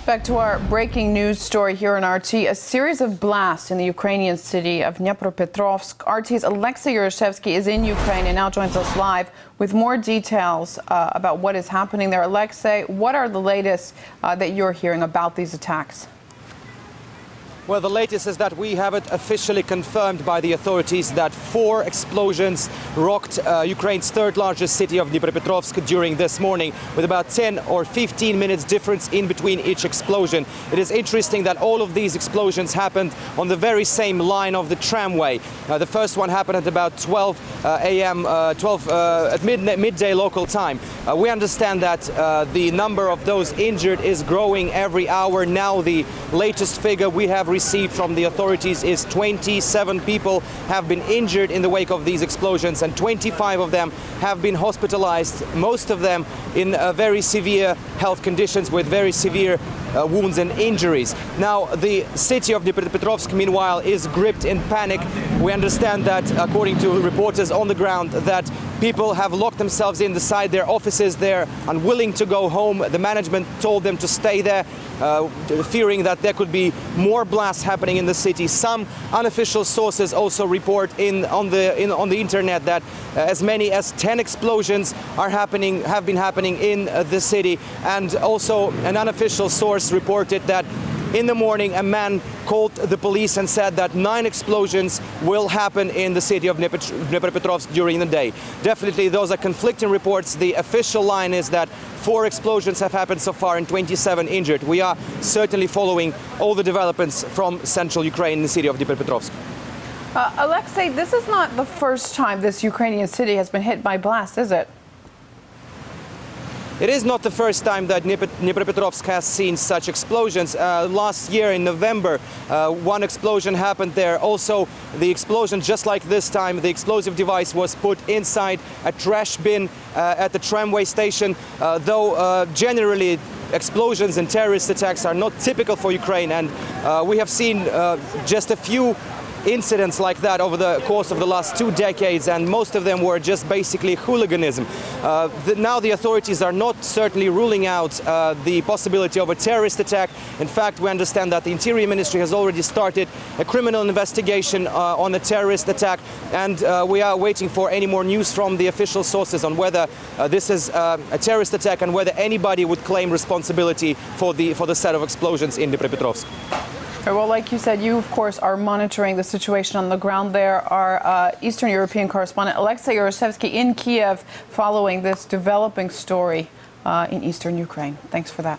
Back to our breaking news story here on RT. A series of blasts in the Ukrainian city of Dnipropetrovsk. RT's Alexei Yaroshevsky is in Ukraine and now joins us live with more details about what is happening there. Alexei, what are the latest that you're hearing about these attacks? Well, the latest is that we have it officially confirmed by the authorities that 4 explosions rocked Ukraine's third largest city of Dnipropetrovsk during this morning, with about 10 or 15 minutes difference in between each explosion. It is interesting that all of these explosions happened on the very same line of the tramway. The first one happened at about 12 a.m., at midday local time. We understand that the number of those injured is growing every hour. Now the latest figure we have received from the authorities is 27 people have been injured in the wake of these explosions, and 25 of them have been hospitalized, most of them in very severe health conditions with very severe wounds and injuries. Now, the city of Dnipropetrovsk, meanwhile, is gripped in panic. We understand that, according to reporters on the ground, that people have locked themselves inside their offices. They're unwilling to go home. The management told them to stay there, fearing that there could be more blasts happening in the city. Some unofficial sources also report on the internet that as many as 10 explosions have been happening in the city, and also an unofficial source reported that in the morning a man called the police and said that 9 explosions will happen in the city of Dnipropetrovsk during the day. Definitely those are conflicting reports. The official line is that 4 explosions have happened so far and 27 injured. We are certainly following all the developments from central Ukraine in the city of Dnipropetrovsk. Alexei, this is not the first time this Ukrainian city has been hit by blasts, is it? It is not the first time that Dnipropetrovsk has seen such explosions. Last year in November, one explosion happened there. Also, the explosion, just like this time, the explosive device was put inside a trash bin at the tramway station. Though generally explosions and terrorist attacks are not typical for Ukraine, and we have seen just a few incidents like that over the course of the last 2 decades, and most of them were just basically hooliganism. Now the authorities are not certainly ruling out the possibility of a terrorist attack. In fact, we understand that the Interior Ministry has already started a criminal investigation on a terrorist attack, and we are waiting for any more news from the official sources on whether this is a terrorist attack and whether anybody would claim responsibility for the set of explosions in Dnipropetrovsk. Well, like you said, you, of course, are monitoring the situation on the ground there. Our Eastern European correspondent, Alexei Yaroshevsky, in Kiev, following this developing story in eastern Ukraine. Thanks for that.